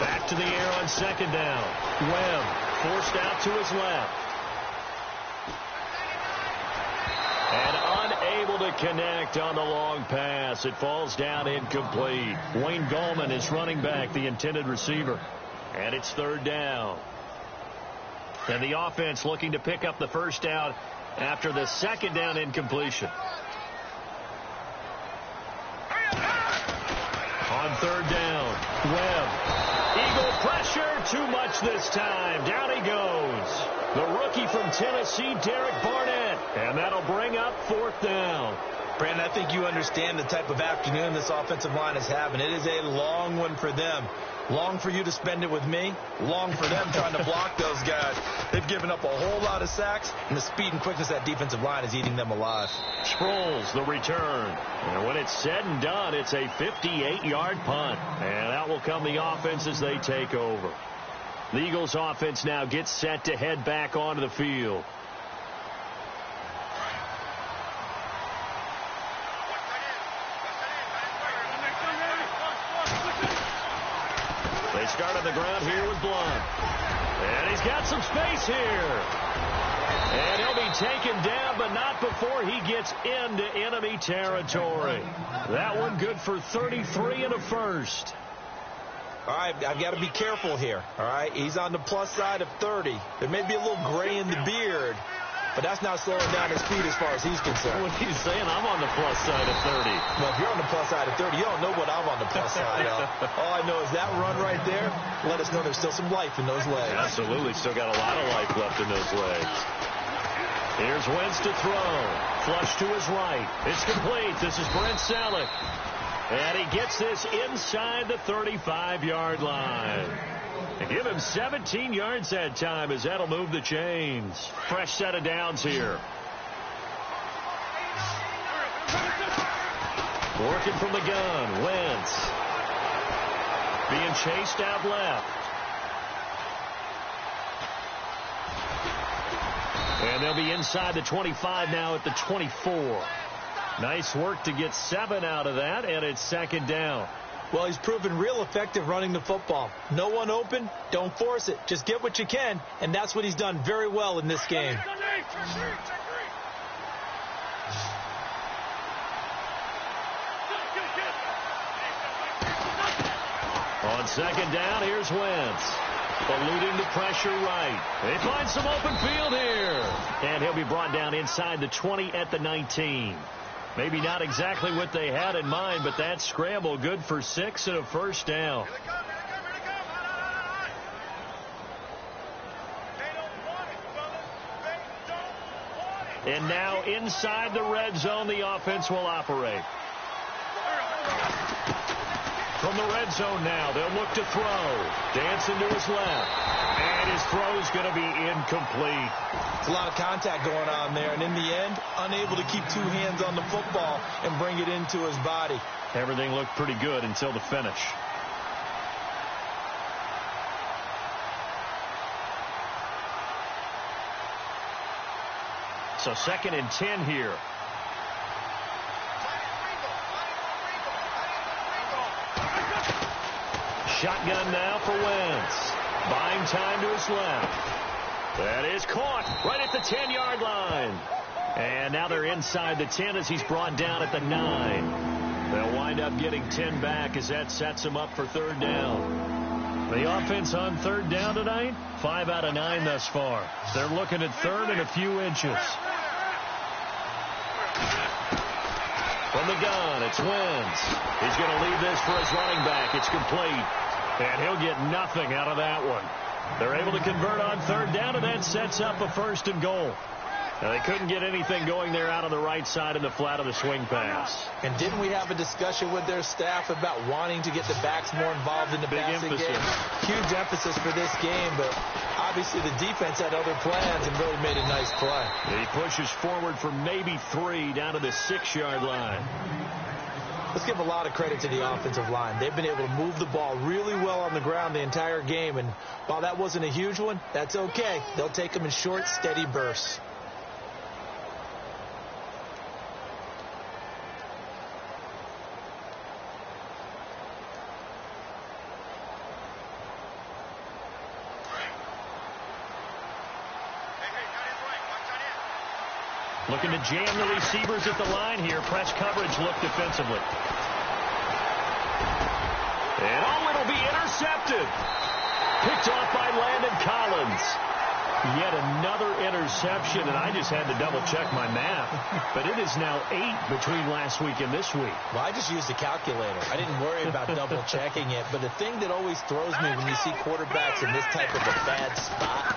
Back to the air on 2nd down. Webb forced out to his left. And unable to connect on the long pass. It falls down incomplete. Wayne Gallman is running back, the intended receiver. And it's 3rd down. And the offense looking to pick up the 1st down after the 2nd down incompletion. On 3rd down, Webb. Eagle pressure, too much this time. Down he goes. The rookie from Tennessee, Derek Barnett. And that'll bring up 4th down. Brandon, I think you understand the type of afternoon this offensive line is having. It is a long one for them. Long for you to spend it with me. Long for them trying to block those guys. They've given up a whole lot of sacks, and the speed and quickness of that defensive line is eating them alive. Sproles, the return. And when it's said and done, it's a 58-yard punt. And out will come the offense as they take over. The Eagles offense now gets set to head back onto the field. They start on the ground here with Blunt. And he's got some space here. And he'll be taken down, but not before he gets into enemy territory. That one good for 33 and a 1st. All right, I've got to be careful here. All right, he's on the plus side of 30. There may be a little gray in the beard, but that's not slowing down his speed as far as he's concerned. What he's saying, I'm on the plus side of 30. Well, if you're on the plus side of 30, you don't know what I'm on the plus side of. All I know is that run right there let us know there's still some life in those legs. Absolutely, still got a lot of life left in those legs. Here's Wentz to throw. Flush to his right. It's complete. This is Brent Selleck. And he gets this inside the 35-yard line. And give him 17 yards that time as that'll move the chains. Fresh set of downs here. Working from the gun, Wentz. Being chased out left. And they'll be inside the 25 now at the 24. Nice work to get 7 out of that, and it's 2nd down. Well, he's proven real effective running the football. No one open, don't force it. Just get what you can, and that's what he's done very well in this game. On 2nd down, here's Wentz. Eluding the pressure right. They find some open field here. And he'll be brought down inside the 20 at the 19. Maybe not exactly what they had in mind, but that scramble good for 6 and a first down. And now inside the red zone, the offense will operate. From the red zone now, they'll look to throw. Dancing to his left. And his throw's going to be incomplete. It's a lot of contact going on there, and in the end, unable to keep 2 hands on the football and bring it into his body. Everything looked pretty good until the finish. So 2nd and 10 here. Shotgun now for Wentz. Buying time to his left. That is caught right at the 10-yard line. And now they're inside the 10 as he's brought down at the 9. They'll wind up getting 10 back as that sets them up for 3rd down. The offense on 3rd down tonight, 5 out of 9 thus far. They're looking at 3rd and a few inches. From the gun, it's Wentz. He's going to leave this for his running back. It's complete. And he'll get nothing out of that one. They're able to convert on 3rd down, and that sets up a 1st and goal. Now, they couldn't get anything going there out on the right side in the flat of the swing pass. And didn't we have a discussion with their staff about wanting to get the backs more involved in the passing game? Huge emphasis for this game, but obviously the defense had other plans and really made a nice play. He pushes forward for maybe 3 down to the 6-yard line. Let's give a lot of credit to the offensive line. They've been able to move the ball really well on the ground the entire game, and while that wasn't a huge one, that's okay. They'll take them in short, steady bursts. Looking to jam the receivers at the line here. Press coverage look defensively. And it'll be intercepted. Picked off by Landon Collins. Yet another interception, and I just had to double-check my math. But it is now 8 between last week and this week. Well, I just used a calculator. I didn't worry about double-checking it. But the thing that always throws me when you see quarterbacks in this type of a bad spot,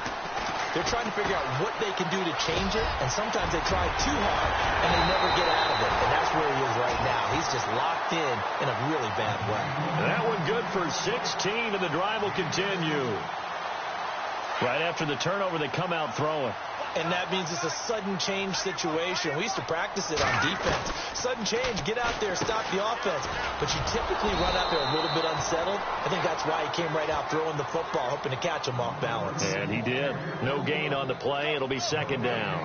they're trying to figure out what they can do to change it, and sometimes they try too hard, and they never get out of it. And that's where he is right now. He's just locked in a really bad way. That one good for 16, and the drive will continue. Right after the turnover, they come out throwing. And that means it's a sudden change situation. We used to practice it on defense. Sudden change, get out there, stop the offense. But you typically run out there a little bit unsettled. I think that's why he came right out throwing the football, hoping to catch him off balance. And he did. No gain on the play. It'll be 2nd down.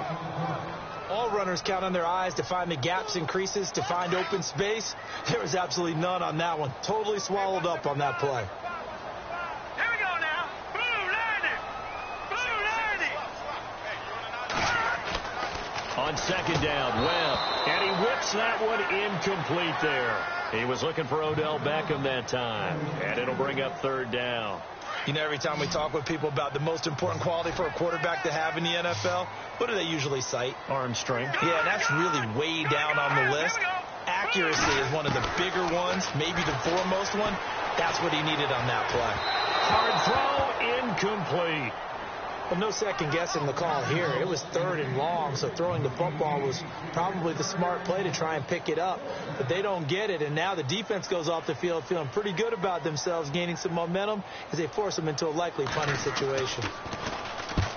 All runners count on their eyes to find the gaps and creases, to find open space. There was absolutely none on that one. Totally swallowed up on that play. On 2nd down, Webb. And he whips that one incomplete there. He was looking for Odell Beckham that time. And it'll bring up 3rd down. You know, every time we talk with people about the most important quality for a quarterback to have in the NFL, what do they usually cite? Arm strength. Yeah, that's really way down on the list. Accuracy is one of the bigger ones, maybe the foremost one. That's what he needed on that play. Hard throw, incomplete. Well, no second guessing the call here. It was 3rd and long, so throwing the football was probably the smart play to try and pick it up. But they don't get it, and now the defense goes off the field feeling pretty good about themselves, gaining some momentum as they force them into a likely punting situation.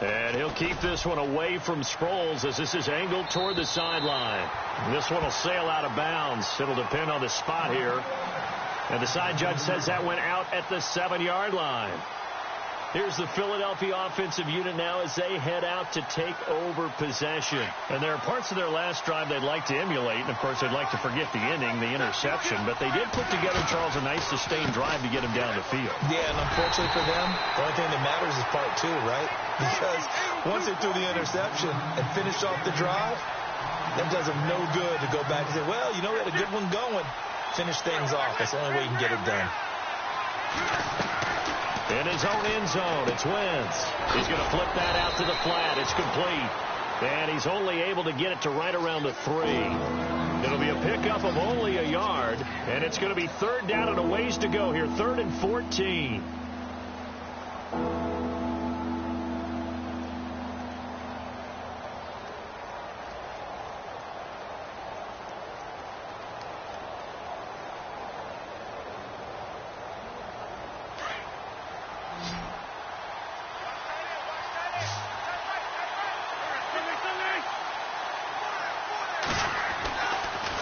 And he'll keep this one away from Sproles as this is angled toward the sideline. This one will sail out of bounds. It'll depend on the spot here. And the side judge says that went out at the 7-yard line. Here's the Philadelphia offensive unit now as they head out to take over possession. And there are parts of their last drive they'd like to emulate. And, of course, they'd like to forget the inning, the interception. But they did put together, Charles, a nice sustained drive to get them down the field. Yeah, and unfortunately for them, the only thing that matters is part 2, right? Because once they threw the interception and finished off the drive, that does them no good to go back and say, well, you know, we had a good one going. Finish things off. That's the only way you can get it done. In his own end zone, it's Wentz. He's going to flip that out to the flat. It's complete. And he's only able to get it to right around the 3. It'll be a pickup of only a yard, and it's going to be 3rd down and a ways to go here, 3rd and 14.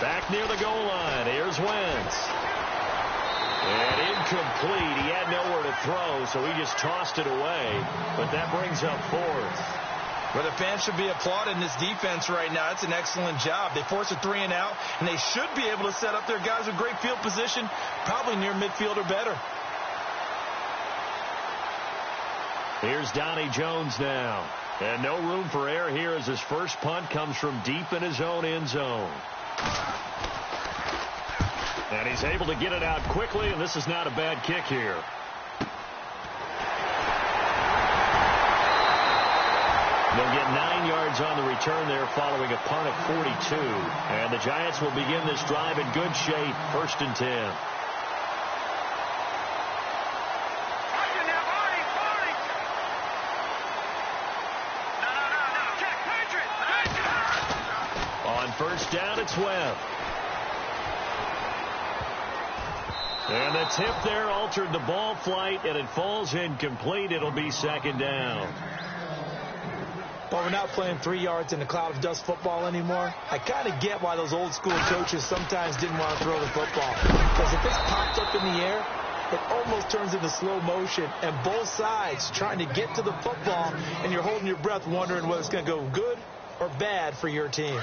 Back near the goal line. Here's Wentz. And incomplete. He had nowhere to throw, so he just tossed it away. But that brings up 4th. Well, the fans should be applauding this defense right now. It's an excellent job. They force a 3 and out, and they should be able to set up their guys with great field position, probably near midfield or better. Here's Donnie Jones now. And no room for error here as his first punt comes from deep in his own end zone. And he's able to get it out quickly, and this is not a bad kick here. They'll get 9 yards on the return there following a punt of 42. And the Giants will begin this drive in good shape, 1st and 10. On 1st down, it's Webb. And the tip there altered the ball flight, and it falls incomplete. It'll be 2nd down. Well, we're not playing 3 yards in a cloud of dust football anymore. I kind of get why those old school coaches sometimes didn't want to throw the football. Because if it's popped up in the air, it almost turns into slow motion, and both sides trying to get to the football, and you're holding your breath wondering whether it's going to go good or bad for your team.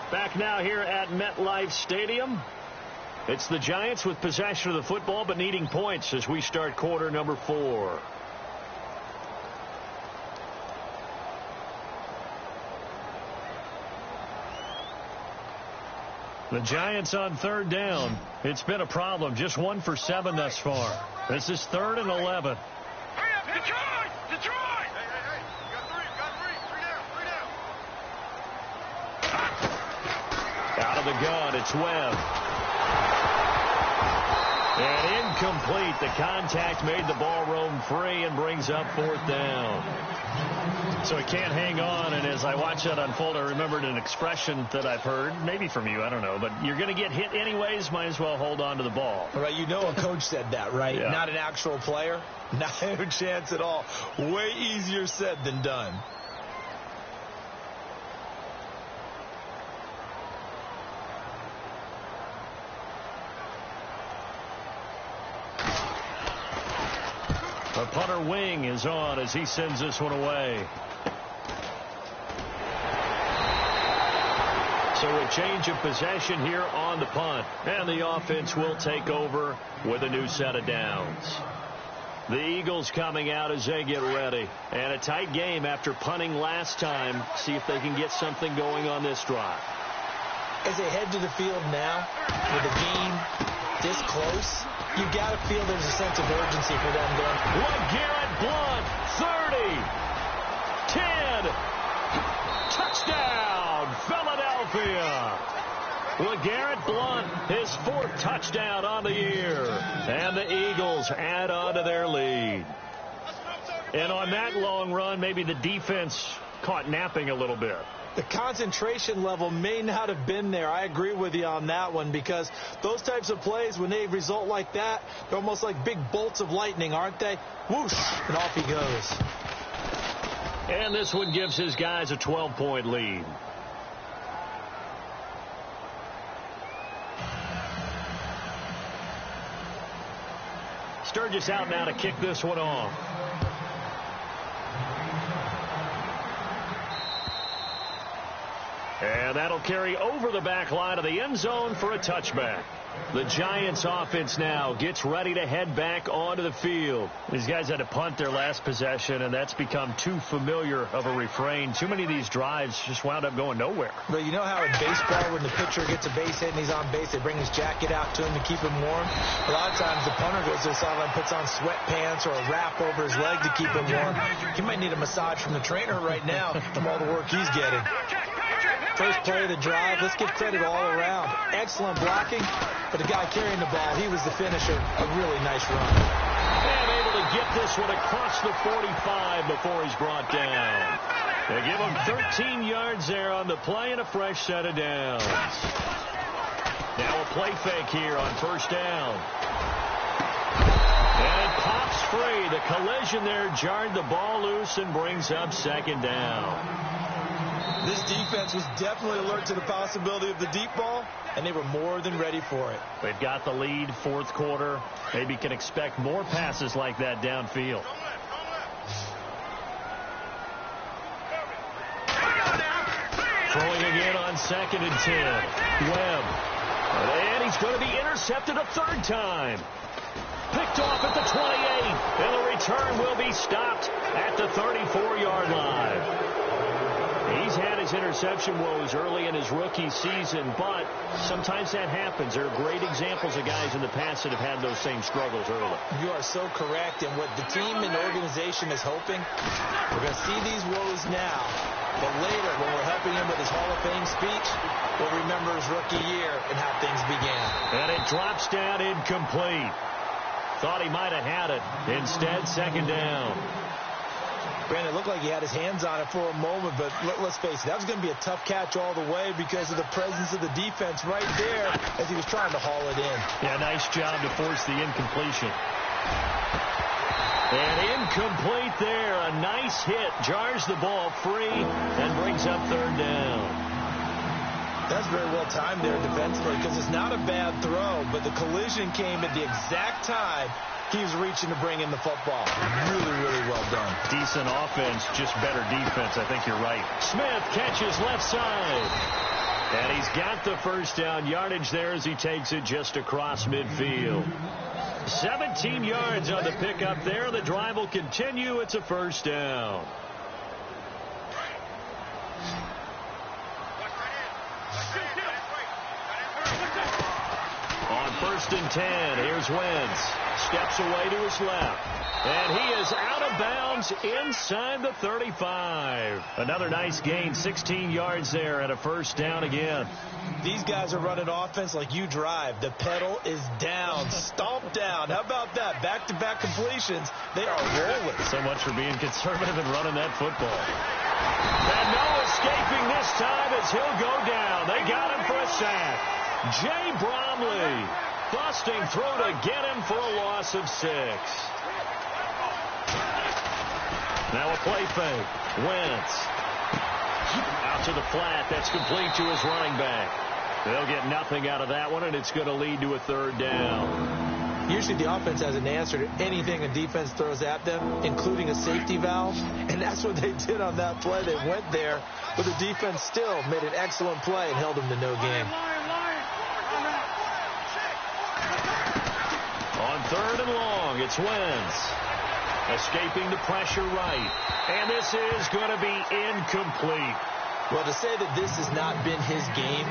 Back now here at MetLife Stadium. It's the Giants with possession of the football but needing points as we start quarter number 4. The Giants on 3rd down. It's been a problem. Just 1 for 7 thus far. This is 3rd and 11. Hurry up, Detroit! Detroit! Hey. You got 3 down. Out of the gun, it's Webb. And incomplete. The contact made the ball roam free and brings up 4th down. So he can't hang on, and as I watch that unfold, I remembered an expression that I've heard, maybe from you, I don't know, but you're going to get hit anyways, might as well hold on to the ball. All right, you know a coach said that, right? Yeah. Not an actual player. Not a chance at all. Way easier said than done. The punter wing is on as he sends this one away. So a change of possession here on the punt. And the offense will take over with a new set of downs. The Eagles coming out as they get ready. And a tight game after punting last time. See if they can get something going on this drive. As they head to the field now, with the game this close, you got to feel there's a sense of urgency for them going. LeGarrette Blount, 30, 10, touchdown, Philadelphia. LeGarrette Blount, his 4th touchdown on the year. And the Eagles add on to their lead. And on that long run, maybe the defense caught napping a little bit. The concentration level may not have been there. I agree with you on that one, because those types of plays, when they result like that, they're almost like big bolts of lightning, aren't they? Whoosh, and off he goes. And this one gives his guys a 12-point lead. Sturgis out now to kick this one off. And that'll carry over the back line of the end zone for a touchback. The Giants offense now gets ready to head back onto the field. These guys had to punt their last possession, and that's become too familiar of a refrain. Too many of these drives just wound up going nowhere. But you know how in baseball, when the pitcher gets a base hit and he's on base, they bring his jacket out to him to keep him warm? A lot of times the punter goes to the sideline, puts on sweatpants or a wrap over his leg to keep him warm. He might need a massage from the trainer right now from all the work he's getting. First play of the drive, let's give credit all around. Excellent blocking, but the guy carrying the ball, he was the finisher. A really nice run. And able to get this one across the 45 before he's brought down. They give him 13 yards there on the play and a fresh set of downs. Now a play fake here on first down. And it pops free. The collision there jarred the ball loose and brings up second down. This defense was definitely alert to the possibility of the deep ball, and they were more than ready for it. They've got the lead, fourth quarter. Maybe can expect more passes like that downfield. Throwing again on 2nd and 10. Webb. And he's going to be intercepted a third time. Picked off at the 28. And the return will be stopped at the 34-yard line. He's had his interception woes early in his rookie season, but sometimes that happens. There are great examples of guys in the past that have had those same struggles early. You are so correct, and what the team and organization is hoping, we're going to see these woes now, but later when we're helping him with his Hall of Fame speech, we'll remember his rookie year and how things began. And it drops down incomplete. Thought he might have had it. Instead, second down. Brandon, it looked like he had his hands on it for a moment, but let's face it, that was going to be a tough catch all the way because of the presence of the defense right there as he was trying to haul it in. Yeah, nice job to force the incompletion. And incomplete there. A nice hit. Jars the ball free and brings up third down. That's very well timed there defensively because it's not a bad throw, but the collision came at the exact time he was reaching to bring in the football. Really, really well done. Decent offense, just better defense. I think you're right. Smith catches left side. And he's got the first down yardage there as he takes it just across midfield. 17 yards on the pickup there. The drive will continue. It's a first down. On 1st and 10, here's Wentz. Steps away to his left. And he is out of bounds inside the 35. Another nice gain, 16 yards there and a first down again. These guys are running offense like you drive. The pedal is down, stomped down. How about that? Back-to-back completions. They are rolling. So much for being conservative and running that football. And no escaping this time as he'll go down. They got him for a sack. Jay Bromley busting through to get him for a loss of 6. Now a play fake. Wentz out to the flat. That's complete to his running back. They'll get nothing out of that one, and it's going to lead to a third down. Usually the offense has an answer to anything a defense throws at them, including a safety valve, and that's what they did on that play. They went there, but the defense still made an excellent play and held them to no gain. On 3rd and long, it's Wentz. Escaping the pressure right. And this is going to be incomplete. Well, to say that this has not been his game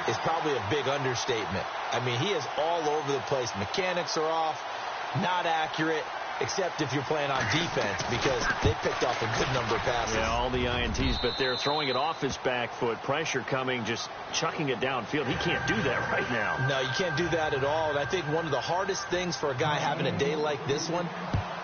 is probably a big understatement. I mean, he is all over the place. Mechanics are off, not accurate, except if you're playing on defense because they picked off a good number of passes. Yeah, all the INTs, but they're throwing it off his back foot. Pressure coming, just chucking it downfield. He can't do that right now. No, you can't do that at all. And I think one of the hardest things for a guy having a day like this one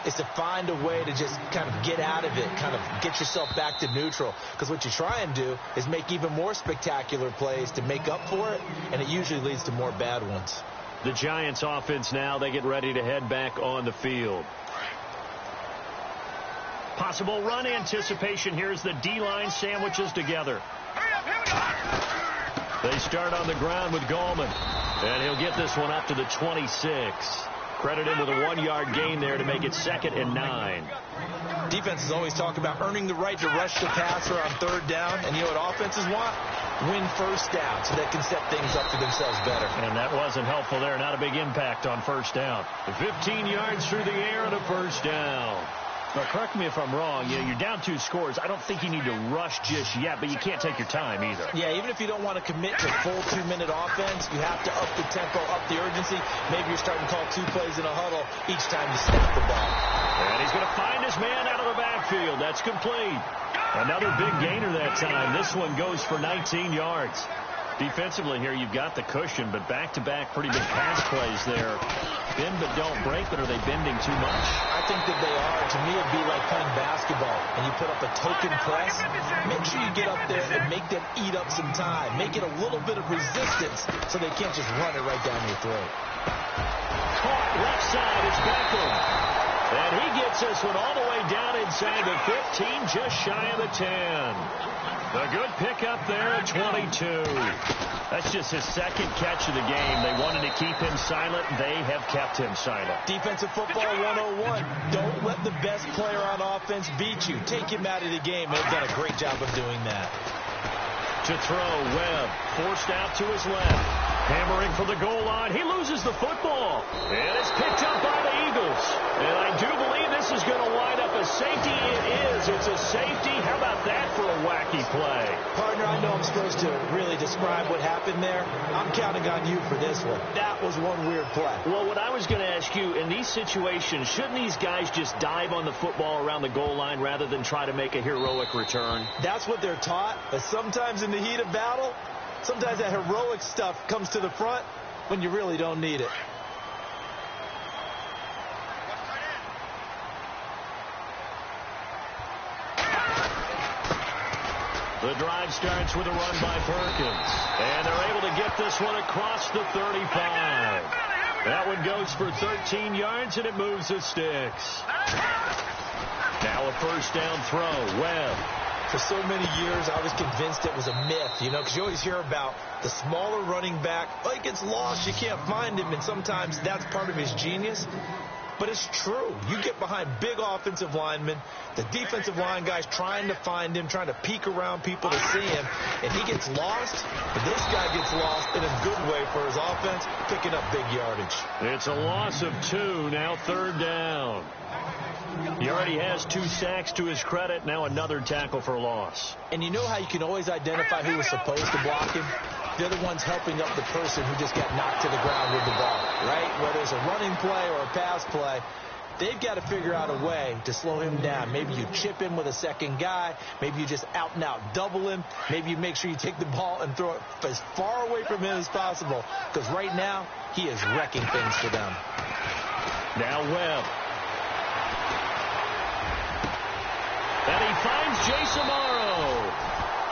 is to find a way to just kind of get out of it, kind of get yourself back to neutral. Because what you try and do is make even more spectacular plays to make up for it, and it usually leads to more bad ones. The Giants offense now, they get ready to head back on the field. Possible run anticipation. Here's the D-line sandwiches together. They start on the ground with Gallman. And he'll get this one up to the 26. Credit him with a 1-yard gain there to make it 2nd and 9. Defenses always talk about earning the right to rush the passer on 3rd down. And you know what offenses want? Win 1st down so they can set things up for themselves better. And that wasn't helpful there. Not a big impact on 1st down. 15 yards through the air and a 1st down. Now, correct me if I'm wrong. You're down 2 scores. I don't think you need to rush just yet, but you can't take your time either. Yeah, even if you don't want to commit to full 2-minute offense, you have to up the tempo, up the urgency. Maybe you're starting to call 2 plays in a huddle each time you snap the ball. And he's going to find his man out of the backfield. That's complete. Another big gainer that time. This one goes for 19 yards. Defensively here, you've got the cushion, but back-to-back pretty big pass plays there. Bend but don't break, but are they bending too much? I think that they are. To me, it'd be like playing basketball, and you put up a token press. Make sure you get up there and make them eat up some time. Make it a little bit of resistance so they can't just run it right down your throat. Caught left side, it's Beckham. And he gets this one all the way down inside the 15, just shy of the 10. A good pickup there at 22. That's just his 2nd catch of the game. They wanted to keep him silent. They have kept him silent. Defensive football 101. Don't let the best player on offense beat you. Take him out of the game. They've done a great job of doing that. To throw, Webb forced out to his left. Hammering for the goal line. He loses the football. And it's picked up by the Eagles. And I do believe this is going to wind up a safety. It is. It's a safety. How about that for a wacky play? Partner, I know I'm supposed to really describe what happened there. I'm counting on you for this one. That was one weird play. Well, what I was going to ask you, in these situations, shouldn't these guys just dive on the football around the goal line rather than try to make a heroic return? That's what they're taught. But sometimes in the heat of battle, sometimes that heroic stuff comes to the front when you really don't need it. The drive starts with a run by Perkins. And they're able to get this one across the 35. That one goes for 13 yards, and it moves the sticks. Now a 1st down throw. Webb. For so many years, I was convinced it was a myth, because you always hear about the smaller running back. Oh, he gets lost. You can't find him, and sometimes that's part of his genius. But it's true. You get behind big offensive linemen, the defensive line guys trying to find him, trying to peek around people to see him, and he gets lost. And this guy gets lost in a good way for his offense, picking up big yardage. It's a loss of 2, now 3rd down. He already has 2 sacks to his credit, now another tackle for loss. And you know how you can always identify who was supposed to block him? They're the ones helping up the person who just got knocked to the ground with the ball, right? Whether it's a running play or a pass play, they've got to figure out a way to slow him down. Maybe you chip him with a 2nd guy. Maybe you just out-and-out double him. Maybe you make sure you take the ball and throw it as far away from him as possible, because right now he is wrecking things for them. Now Webb. And he finds Jason Morrow.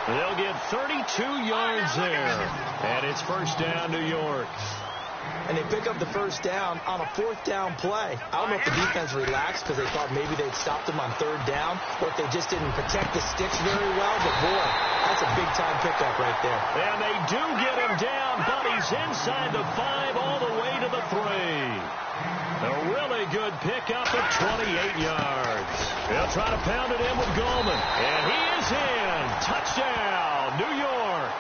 They'll get 32 yards there. And it's 1st down, New York. And they pick up the 1st down on a 4th down play. I don't know if the defense relaxed because they thought maybe they'd stopped them on 3rd down, or if they just didn't protect the sticks very well. But, boy, that's a big-time pickup right there. And they do get him down, but he's inside the 5 all the way to the 3. A really good pickup at 28 yards. They'll try to pound it in with Goldman. And he is in. Touchdown, New York.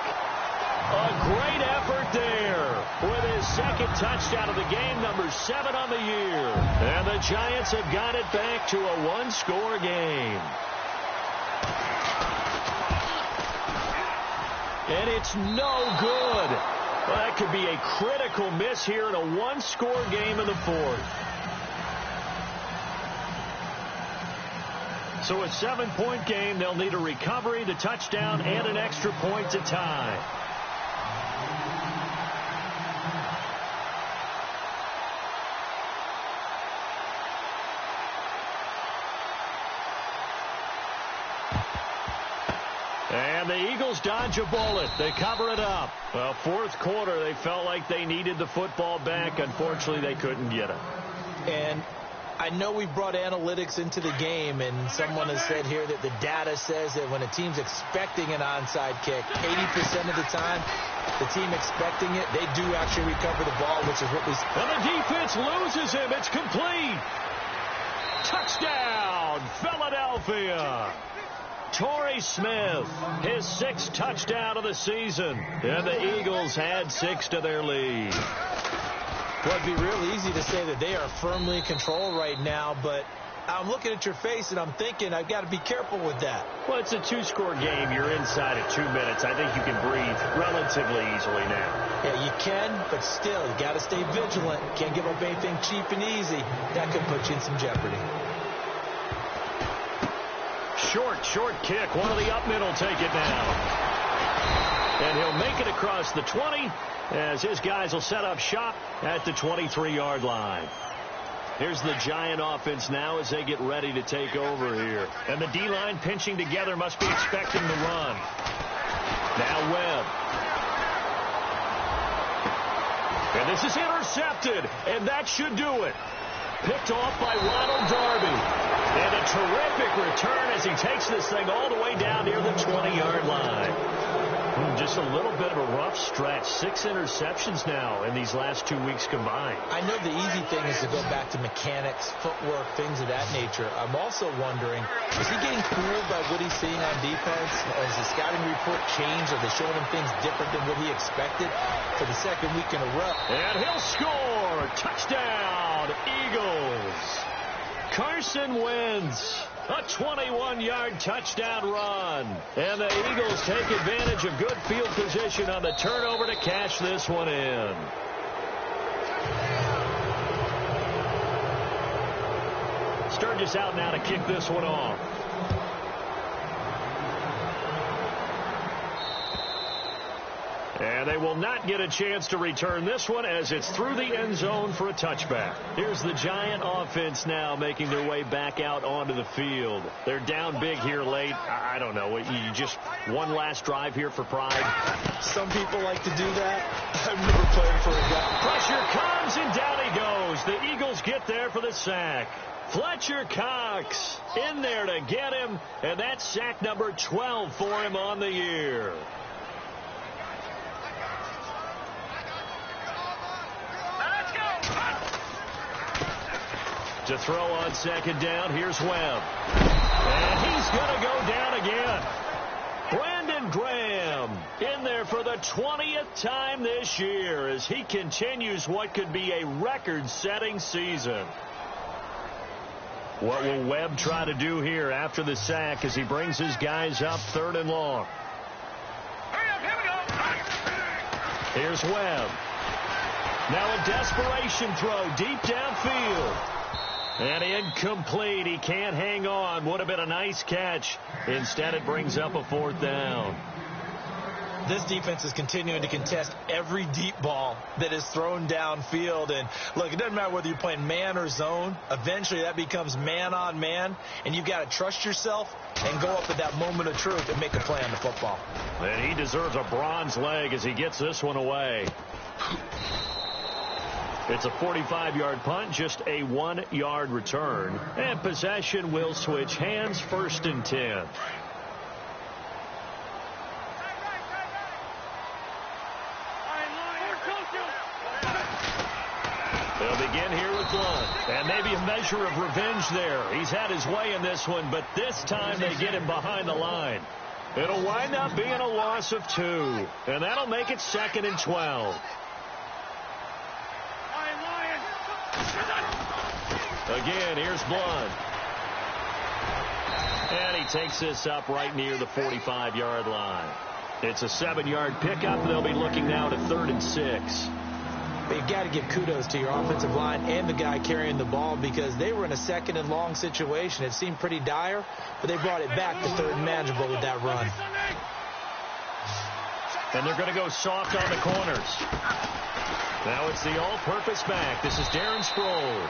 A great effort there with his 2nd touchdown of the game, number 7 on the year. And the Giants have got it back to a 1-score game. And it's no good. Well, that could be a critical miss here in a 1-score game in the 4th. So a 7-point game. They'll need a recovery, the touchdown, and an extra point to tie. And the Eagles dodge a bullet. They cover it up. Well, 4th quarter, they felt like they needed the football back. Unfortunately, they couldn't get it. And I know we brought analytics into the game, and someone has said here that the data says that when a team's expecting an onside kick, 80% of the time, the team expecting it, they do actually recover the ball, which is what we... And the defense loses him. It's complete. Touchdown, Philadelphia. Torrey Smith, his 6th touchdown of the season. And the Eagles add 6 to their lead. Well, it'd be real easy to say that they are firmly in control right now, but I'm looking at your face and I'm thinking I've got to be careful with that. Well, it's a 2-score game. You're inside at 2 minutes. I think you can breathe relatively easily now. Yeah, you can, but still, you got to stay vigilant. Can't give up anything cheap and easy. That could put you in some jeopardy. Short kick. One of the up middle take it now. And he'll make it across the 20 as his guys will set up shop at the 23-yard line. Here's the Giant offense now as they get ready to take over here. And the D-line pinching together, must be expecting the run. Now Webb. And this is intercepted, and that should do it. Picked off by Ronald Darby. And a terrific return as he takes this thing all the way down near the 20-yard line. Just a little bit of a rough stretch. 6 interceptions now in these last 2 weeks combined. I know the easy thing is to go back to mechanics, footwork, things of that nature. I'm also wondering, is he getting fooled by what he's seeing on defense? Has the scouting report changed? Are they showing him things different than what he expected for the 2nd week in a row? And he'll score. Touchdown, Eagles. Carson Wentz, a 21-yard touchdown run. And the Eagles take advantage of good field position on the turnover to cash this one in. Sturgis out now to kick this one off. And they will not get a chance to return this one as it's through the end zone for a touchback. Here's the Giant offense now making their way back out onto the field. They're down big here late. I don't know. You just one last drive here for pride. Some people like to do that. I've never played for a guy. Pressure comes and down he goes. The Eagles get there for the sack. Fletcher Cox in there to get him. And that's sack number 12 for him on the year. To throw on 2nd down, here's Webb. And he's going to go down again. Brandon Graham in there for the 20th time this year as he continues what could be a record-setting season. What will Webb try to do here after the sack as he brings his guys up 3rd and long? Here's Webb. Now a desperation throw deep downfield. And incomplete. He can't hang on. Would have been a nice catch. Instead, it brings up a 4th down. This defense is continuing to contest every deep ball that is thrown downfield. And, look, it doesn't matter whether you're playing man or zone. Eventually, that becomes man on man. And you've got to trust yourself and go up at that moment of truth and make a play on the football. And he deserves a bronze leg as he gets this one away. It's a 45-yard punt, just a 1-yard return. And possession will switch hands, 1st and 10. They'll begin here with Blunt. And maybe a measure of revenge there. He's had his way in this one, but this time they get him behind the line. It'll wind up being a loss of 2. And that'll make it 2nd and 12. Again, here's Blunt. And he takes this up right near the 45-yard line. It's a 7-yard pickup. They'll be looking now to 3rd and 6. You've got to give kudos to your offensive line and the guy carrying the ball because they were in a 2nd and long situation. It seemed pretty dire, but they brought it back to 3rd and manageable with that run. And they're going to go soft on the corners. Now it's the all-purpose back. This is Darren Sproles.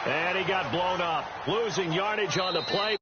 And he got blown up, losing yardage on the play.